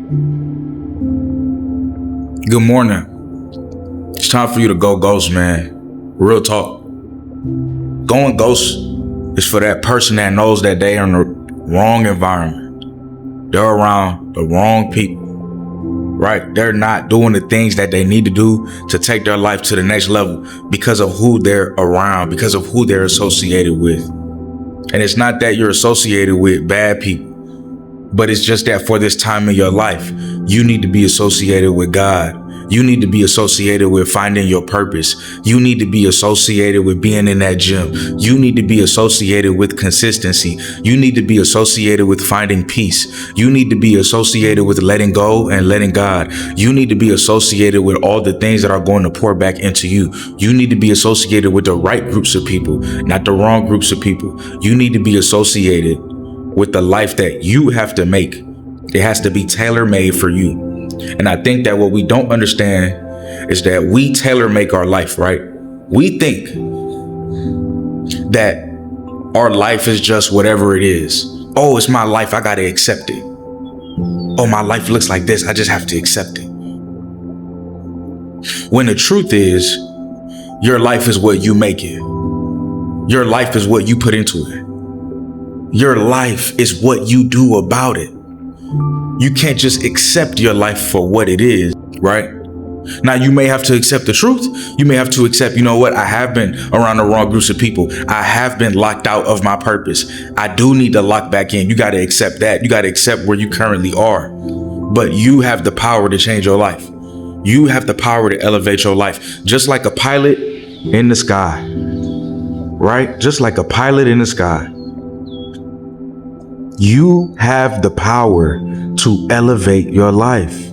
Good morning. It's time for you to go ghost, man. Real talk. Going ghost is for that person that knows that they are in the wrong environment. They're around the wrong people, right? They're not doing the things that they need to do to take their life to the next level because of who they're around, because of who they're associated with. And it's not that you're associated with bad people, but it's just that for this time in your life, you need to be associated with God. You need to be associated with finding your purpose. You need to be associated with being in that gym. You need to be associated with consistency. You need to be associated with finding peace. You need to be associated with letting go and letting God. You need to be associated with all the things that are going to pour back into you. You need to be associated with the right groups of people, not the wrong groups of people. You need to be associated with the life that you have to make. It has to be tailor-made for you. And I think that what we don't understand is that we tailor make our life, right? We think that our life is just whatever it is. Oh, it's my life. I got to accept it. Oh, my life looks like this. I just have to accept it. When the truth is, your life is what you make it. Your life is what you put into it. Your life is what you do about it. You can't just accept your life for what it is, right? Now, you may have to accept the truth. You may have to accept, you know what? I have been around the wrong groups of people. I have been locked out of my purpose. I do need to lock back in. You got to accept that. You got to accept where you currently are. But you have the power to change your life. You have the power to elevate your life. Just like a pilot in the sky, right? Just like a pilot in the sky. You have the power to elevate your life.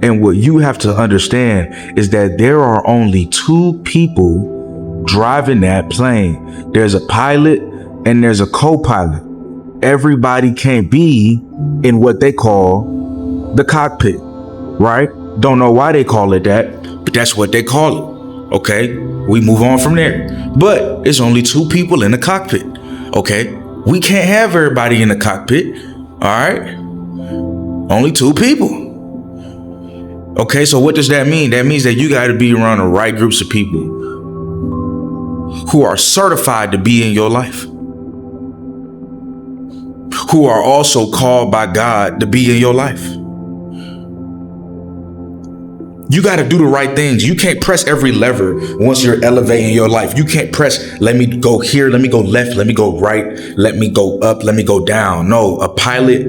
And what you have to understand is that there are only two people driving that plane. There's a pilot and there's a co-pilot. Everybody can't be in what they call the cockpit, right? Don't know why they call it that, but that's what they call it. Okay, we move on from there. But it's only two people in the cockpit. Okay, we can't have everybody in the cockpit. All right, only two people. Okay, so what does that mean? That means that you got to be around the right groups of people who are certified to be in your life, who are also called by God to be in your life. You got to do the right things. You can't press every lever once you're elevating your life. You can't press, let me go here, let me go left, let me go right, let me go up, let me go down. No, a pilot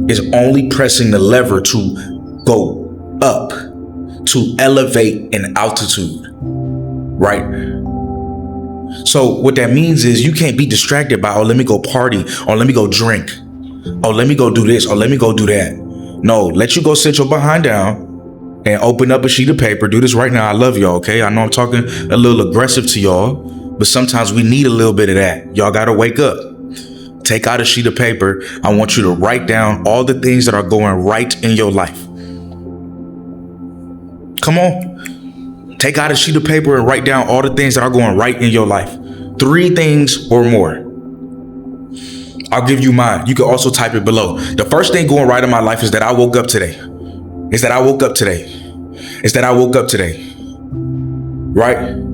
is only pressing the lever to go up, to elevate in altitude, right? So what that means is you can't be distracted by, oh, let me go party, or let me go drink, oh, let me go do this, or let me go do that. No, let you go sit your behind down and open up a sheet of paper. Do this right now. I love y'all, okay? I know I'm talking a little aggressive to y'all, but sometimes we need a little bit of that. Y'all got to wake up. Take out a sheet of paper. I want you to write down all the things that are going right in your life. Come on. Take out a sheet of paper and write down all the things that are going right in your life. 3 things or more. I'll give you mine. You can also type it below. The first thing going right in my life is that I woke up today. Is that I woke up today. Is that I woke up today. Right?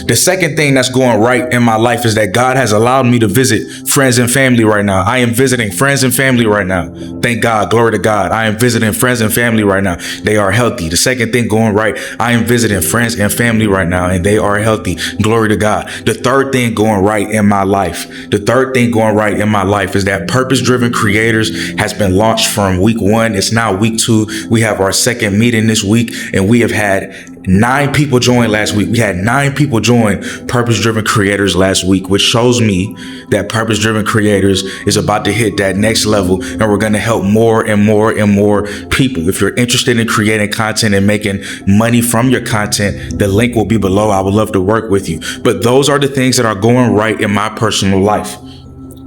The second thing that's going right in my life is that God has allowed me to visit friends and family right now. I am visiting friends and family right now. Thank God. Glory to God. I am visiting friends and family right now. They are healthy. The second thing going right, I am visiting friends and family right now, and they are healthy. Glory to God. The third thing going right in my life. The third thing going right in my life is that Purpose Driven Creators has been launched from week 1. It's now week 2. We have our second meeting this week, and we have had 9 people join last week. We had 9 people join Purpose Driven Creators last week, which shows me that Purpose Driven Creators is about to hit that next level, and we're going to help more and more and more people. If you're interested in creating content and making money from your content, the link will be below. I would love to work with you. But those are the things that are going right in my personal life.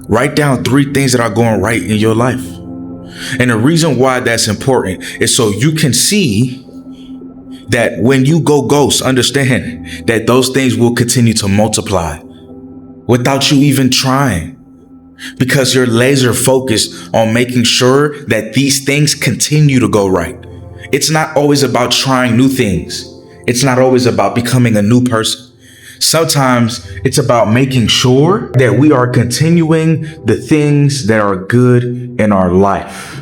Write down 3 things that are going right in your life. And the reason why that's important is so you can see that when you go ghost, understand that those things will continue to multiply without you even trying. because you're laser focused on making sure that these things continue to go right. It's not always about trying new things. It's not always about becoming a new person. Sometimes it's about making sure that we are continuing the things that are good in our life.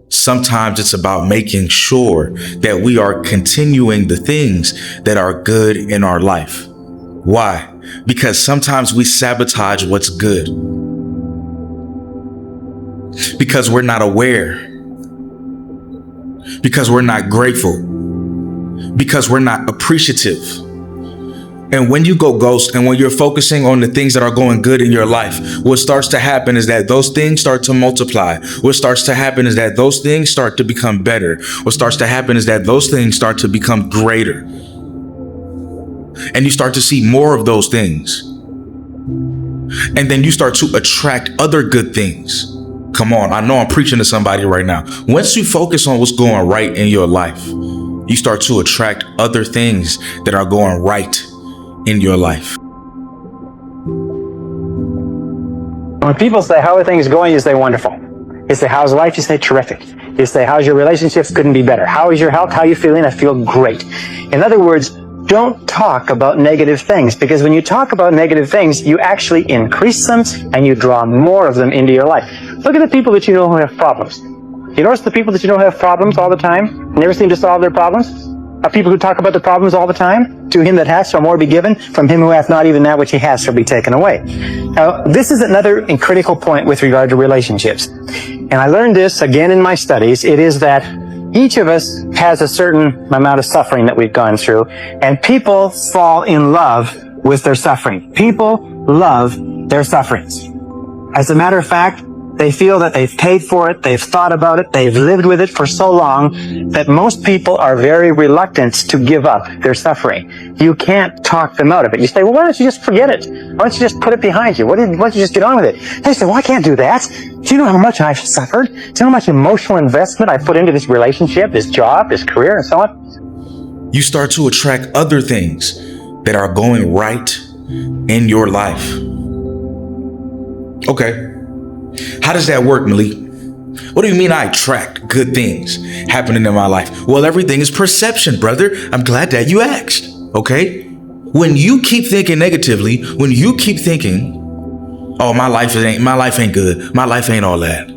Sometimes it's about making sure that we are continuing the things that are good in our life. Why? Because sometimes we sabotage what's good. Because we're not aware. Because we're not grateful. Because we're not appreciative. And when you go ghost and when you're focusing on the things that are going good in your life, what starts to happen is that those things start to multiply. What starts to happen is that those things start to become better. What starts to happen is that those things start to become greater. And you start to see more of those things. And then you start to attract other good things. Come on, I know I'm preaching to somebody right now. Once you focus on what's going right in your life, you start to attract other things that are going right in your life. When people say, how are things going? You say, wonderful. You say, how's life? You say, terrific. You say, how's your relationships? Couldn't be better. How is your health? How are you feeling? I feel great. In other words, don't talk about negative things, because when you talk about negative things, you actually increase them and you draw more of them into your life. Look at the people that you know who have problems. You notice the people that you know who have problems all the time, never seem to solve their problems? Are people who talk about the problems all the time? To him that hath shall more be given, from him who hath not, even that which he has shall be taken away. Now, this is another critical point with regard to relationships. And I learned this again in my studies. It is that each of us has a certain amount of suffering that we've gone through, and people fall in love with their suffering. People love their sufferings. As a matter of fact, they feel that they've paid for it, they've thought about it, they've lived with it for so long that most people are very reluctant to give up their suffering. You can't talk them out of it. You say, well, why don't you just forget it? Why don't you just put it behind you? Why don't you just get on with it? They say, well, I can't do that. Do you know how much I've suffered? Do you know how much emotional investment I put into this relationship, this job, this career, and so on? You start to attract other things that are going right in your life. Okay. How does that work, Malik? What do you mean I attract good things happening in my life? Well, everything is perception, brother. I'm glad that you asked. Okay? When you keep thinking negatively, when you keep thinking, oh, my life ain't good. My life ain't all that.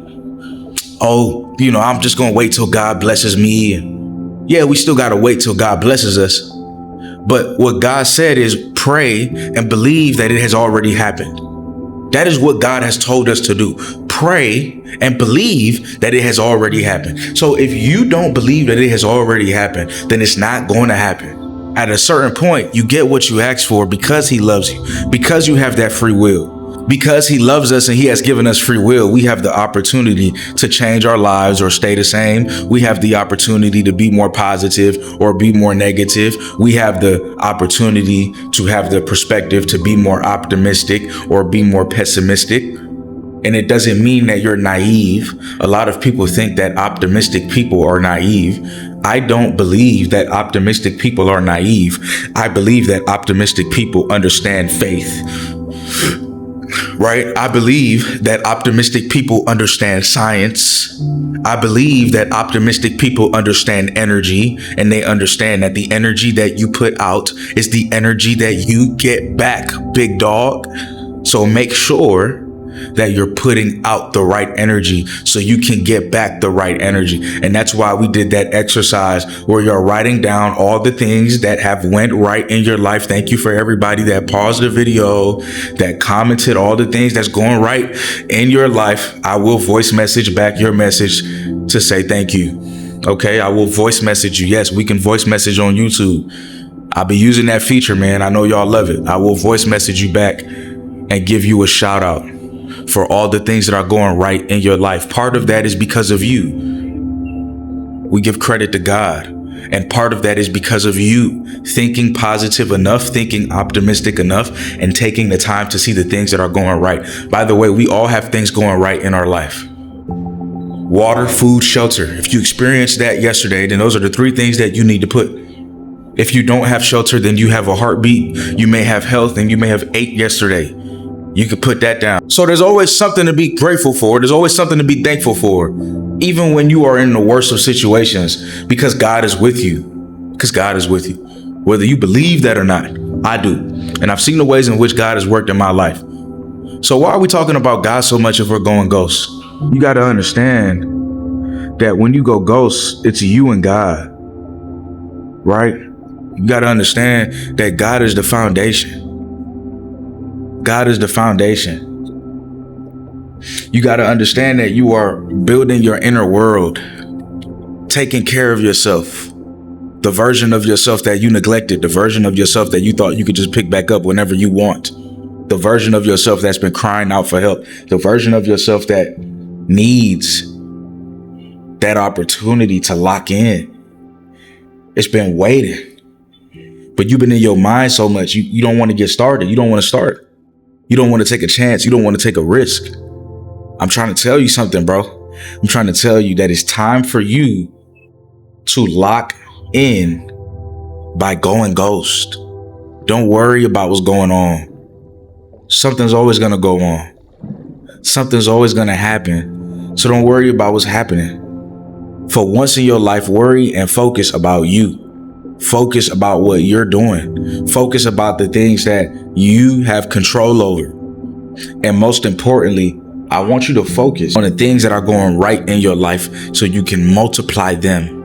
Oh, I'm just going to wait till God blesses me. And yeah, we still got to wait till God blesses us. But what God said is pray and believe that it has already happened. That is what God has told us to do. Pray and believe that it has already happened. So if you don't believe that it has already happened, then it's not going to happen. At a certain point, you get what you ask for because he loves you, because you have that free will. Because he loves us and he has given us free will, we have the opportunity to change our lives or stay the same. We have the opportunity to be more positive or be more negative. We have the opportunity to have the perspective to be more optimistic or be more pessimistic. And it doesn't mean that you're naive. A lot of people think that optimistic people are naive. I don't believe that optimistic people are naive. I believe that optimistic people understand faith. Right? I believe that optimistic people understand science. I believe that optimistic people understand energy, and they understand that the energy that you put out is the energy that you get back, big dog. So make sure that you're putting out the right energy so you can get back the right energy. And that's why we did that exercise where you're writing down all the things that have went right in your life. Thank you for everybody that paused the video, that commented all the things that's going right in your life. I will voice message back your message to say thank you. Okay, I will voice message you. Yes, we can voice message on YouTube. I'll be using that feature, man. I know y'all love it. I will voice message you back and give you a shout out for all the things that are going right in your life. Part of that is because of you. We give credit to God. And part of that is because of you thinking positive enough, thinking optimistic enough, and taking the time to see the things that are going right. By the way, we all have things going right in our life. Water, food, shelter. If you experienced that yesterday, then those are the 3 things that you need to put. If you don't have shelter, then you have a heartbeat. You may have health and you may have ate yesterday. You could put that down. So there's always something to be grateful for. There's always something to be thankful for, even when you are in the worst of situations, because God is with you. Because God is with you. Whether you believe that or not, I do. And I've seen the ways in which God has worked in my life. So why are we talking about God so much if we're going ghost? You got to understand that when you go ghost, it's you and God, right? You got to understand that God is the foundation. God is the foundation. You got to understand that you are building your inner world, taking care of yourself. The version of yourself that you neglected, the version of yourself that you thought you could just pick back up whenever you want, the version of yourself that's been crying out for help, the version of yourself that needs that opportunity to lock in. It's been waiting, but you've been in your mind so much, you don't want to get started. You don't want to start. You don't want to take a chance. You don't want to take a risk. I'm trying to tell you something, bro. I'm trying to tell you that it's time for you to lock in by going ghost. Don't worry about what's going on. Something's always going to go on. Something's always going to happen. So don't worry about what's happening. For once in your life, worry and focus about you. Focus about what you're doing. Focus about the things that you have control over. And most importantly, I want you to focus on the things that are going right in your life so you can multiply them.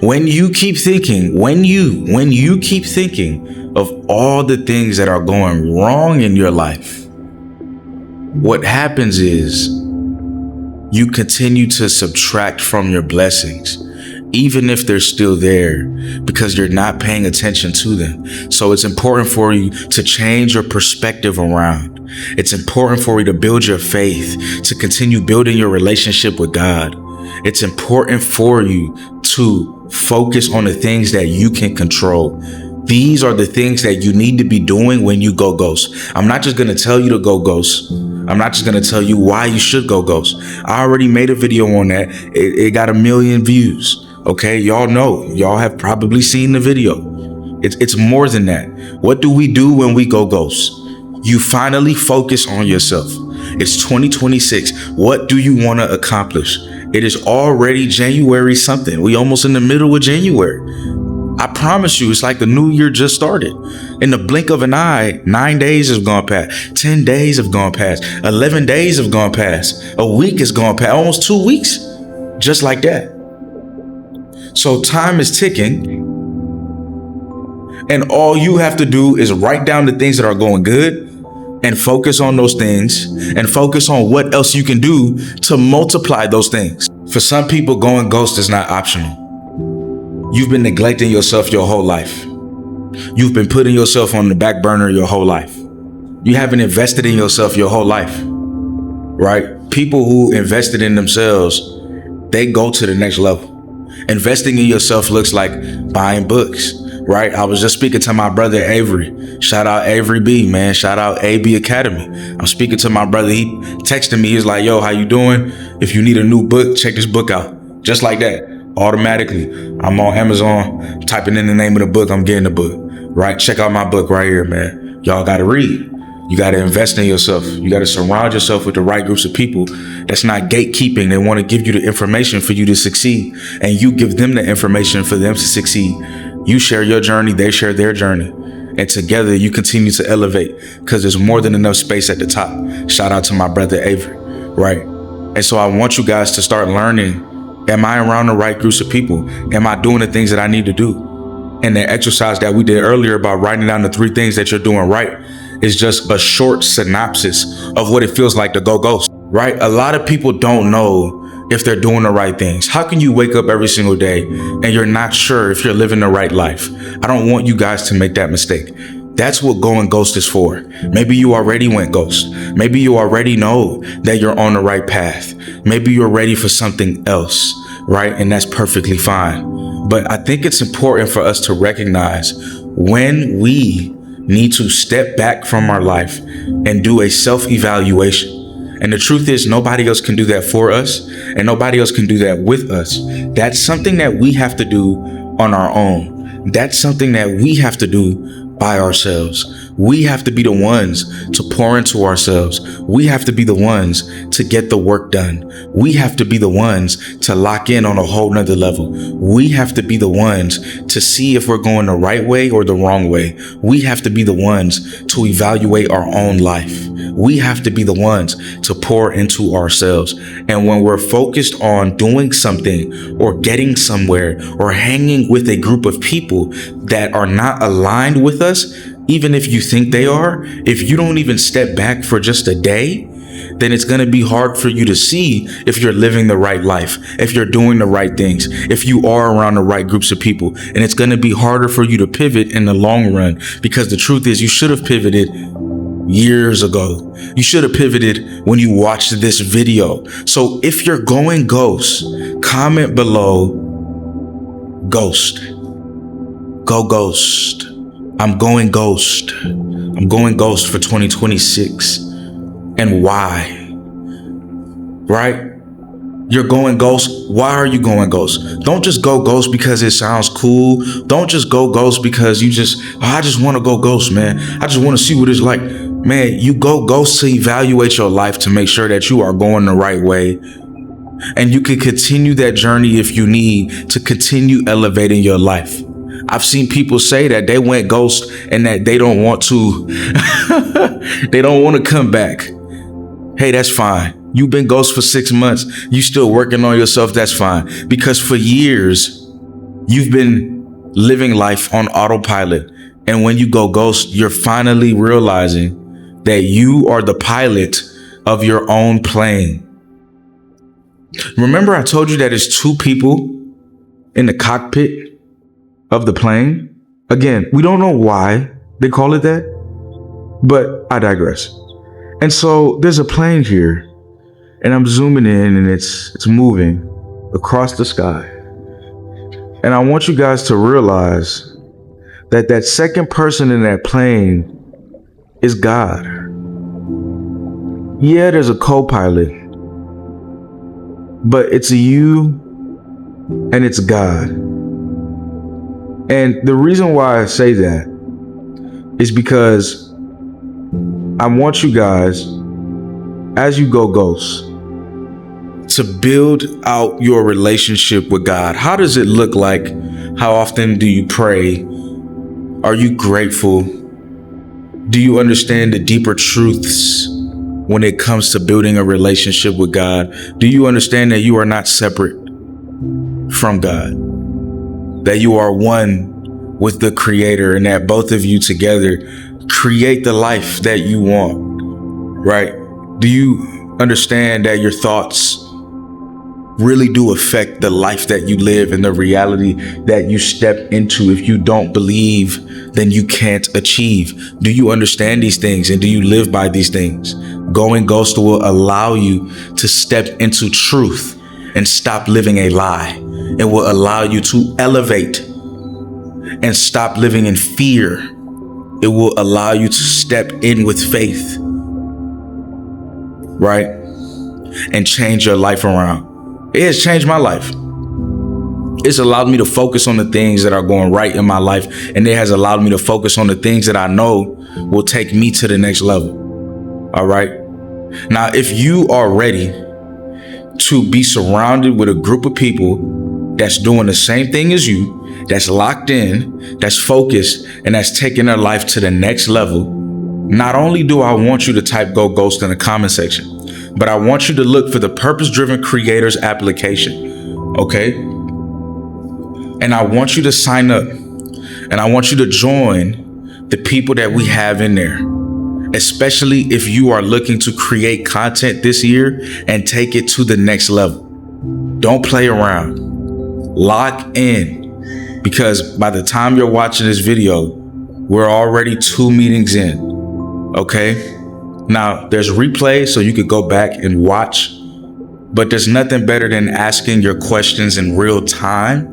When you keep thinking, when you keep thinking of all the things that are going wrong in your life, what happens is you continue to subtract from your blessings, even if they're still there, because you're not paying attention to them. So it's important for you to change your perspective around. It's important for you to build your faith, to continue building your relationship with God. It's important for you to focus on the things that you can control. These are the things that you need to be doing when you go ghost. I'm not just going to tell you to go ghost. I'm not just going to tell you why you should go ghost. I already made a video on that. It got 1 million views. Okay, y'all know. Y'all have probably seen the video. It's more than that. What do we do when we go ghost? You finally focus on yourself. It's 2026. What do you want to accomplish? It is already January something. We almost in the middle of January. I promise you, it's like the new year just started. In the blink of an eye, 9 days have gone past. 10 days have gone past. 11 days have gone past. A week has gone past. Almost 2 weeks. Just like that. So time is ticking. And all you have to do is write down the things that are going good and focus on those things and focus on what else you can do to multiply those things. For some people, going ghost is not optional. You've been neglecting yourself your whole life. You've been putting yourself on the back burner your whole life. You haven't invested in yourself your whole life, right? People who invested in themselves, they go to the next level. Investing in yourself looks like buying books, right? I was just speaking to my brother, Avery. Shout out Avery B, man. Shout out AB Academy. I'm speaking to my brother. He texted me. He's like, yo, how you doing? If you need a new book, check this book out. Just like that. Automatically. I'm on Amazon, typing in the name of the book. I'm getting the book, right? Check out my book right here, man. Y'all got to read. You got to invest in yourself. You got to surround yourself with the right groups of people. That's not gatekeeping. They want to give you the information for you to succeed, and you give them the information for them to succeed. You share your journey, they share their journey, and together you continue to elevate, because there's more than enough space at the top. Shout out to my brother Avery, right? And so I want you guys to start learning. Am I around the right groups of people? Am I doing the things that I need to do? And the exercise that we did earlier about writing down the 3 things that you're doing right is just a short synopsis of what it feels like to go ghost, right? A lot of people don't know if they're doing the right things. How can you wake up every single day and you're not sure if you're living the right life? I don't want you guys to make that mistake. That's what going ghost is for. Maybe you already went ghost. Maybe you already know that you're on the right path. Maybe you're ready for something else, right? And that's perfectly fine. But I think it's important for us to recognize when we need to step back from our life and do a self-evaluation. And the truth is, nobody else can do that for us, and nobody else can do that with us. That's something that we have to do on our own. That's something that we have to do by ourselves. We have to be the ones to pour into ourselves. We have to be the ones to get the work done. We have to be the ones to lock in on a whole nother level. We have to be the ones to see if we're going the right way or the wrong way. We have to be the ones to evaluate our own life. We have to be the ones to pour into ourselves. And when we're focused on doing something or getting somewhere or hanging with a group of people that are not aligned with us, even if you think they are, if you don't even step back for just a day, then it's going to be hard for you to see if you're living the right life, if you're doing the right things, if you are around the right groups of people. And it's going to be harder for you to pivot in the long run, because the truth is you should have pivoted years ago. You should have pivoted when you watched this video. So if you're going ghost, comment below ghost. Go ghost. I'm going ghost. I'm going ghost for 2026. And why? Right? You're going ghost. Why are you going ghost? Don't just go ghost because it sounds cool. Don't just go ghost because I just want to go ghost, man. I just want to see what it's like. Man, you go ghost to evaluate your life, to make sure that you are going the right way. And you can continue that journey if you need to continue elevating your life. I've seen people say that they went ghost and that they don't want to, they don't want to come back. Hey, that's fine. You've been ghost for 6 months. You still working on yourself. That's fine. Because for years, you've been living life on autopilot. And when you go ghost, you're finally realizing that you are the pilot of your own plane. Remember I told you that it's 2 people in the cockpit of the plane? Again, we don't know why they call it that, but I digress. And so there's a plane here, and I'm zooming in, and it's moving across the sky. And I want you guys to realize that that second person in that plane is God. Yeah, there's a co-pilot, but it's you and it's God. And the reason why I say that is because I want you guys, as you go ghost, to build out your relationship with God. How does it look like? How often do you pray? Are you grateful? Do you understand the deeper truths when it comes to building a relationship with God? Do you understand that you are not separate from God? That you are one with the Creator, and that both of you together create the life that you want, right? Do you understand that your thoughts really do affect the life that you live and the reality that you step into? If you don't believe, then you can't achieve. Do you understand these things, and do you live by these things? Going ghost will allow you to step into truth and stop living a lie. It will allow you to elevate and stop living in fear. It will allow you to step in with faith, right? And change your life around. It has changed my life. It's allowed me to focus on the things that are going right in my life, and it has allowed me to focus on the things that I know will take me to the next level. All right. Now, if you are ready to be surrounded with a group of people that's doing the same thing as you, that's locked in, that's focused, and that's taking their life to the next level, not only do I want you to type Go Ghost in the comment section, but I want you to look for the Purpose Driven Creators application, okay? And I want you to sign up, and I want you to join the people that we have in there, especially if you are looking to create content this year and take it to the next level. Don't play around. Lock in, because by the time you're watching this video, we're already 2 meetings in, okay? Now, there's replay, so you could go back and watch, but there's nothing better than asking your questions in real time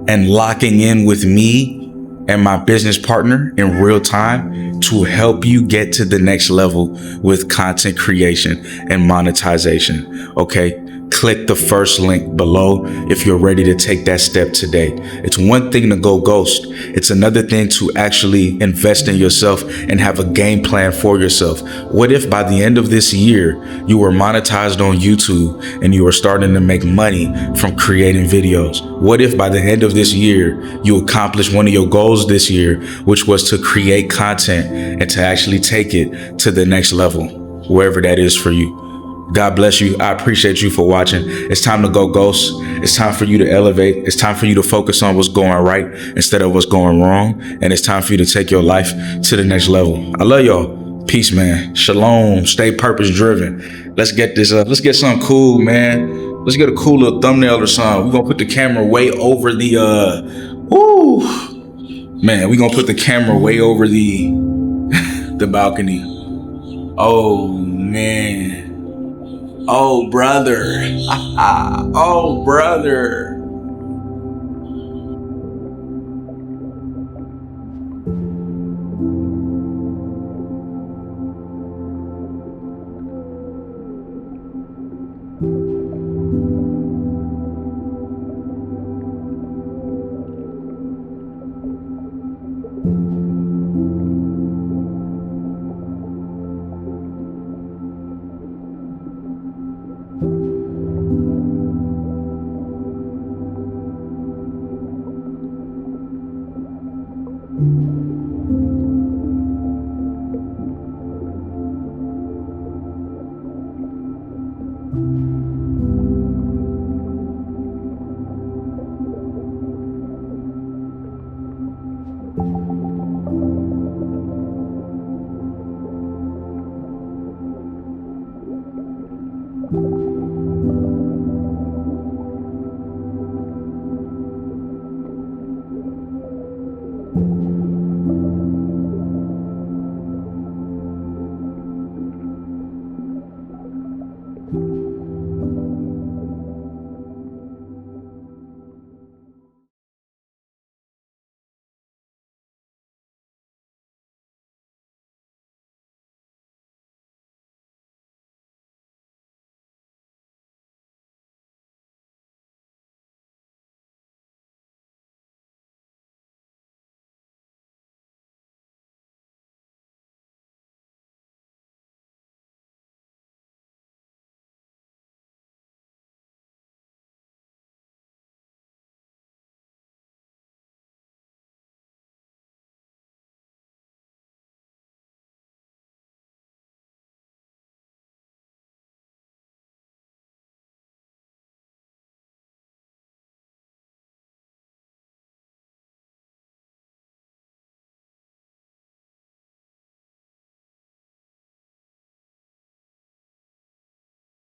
and locking in with me and my business partner in real time to help you get to the next level with content creation and monetization, okay? click the first link below if you're ready to take that step today. It's one thing to go ghost. It's another thing to actually invest in yourself and have a game plan for yourself. What if by the end of this year, you were monetized on YouTube and you were starting to make money from creating videos? What if by the end of this year, you accomplished one of your goals this year, which was to create content and to actually take it to the next level, wherever that is for you? God bless you. I appreciate you for watching. It's time to go ghost. It's time for you to elevate. It's time for you to focus on what's going right instead of what's going wrong. And it's time for you to take your life to the next level. I love y'all. Peace, man. Shalom. Stay purpose driven. Let's get this up. Let's get something cool, man. Let's get a cool little thumbnail or something. We're going to put the camera way over the, man, we're going to put the camera way over the, the balcony. Oh, man. Oh, brother. Oh, brother.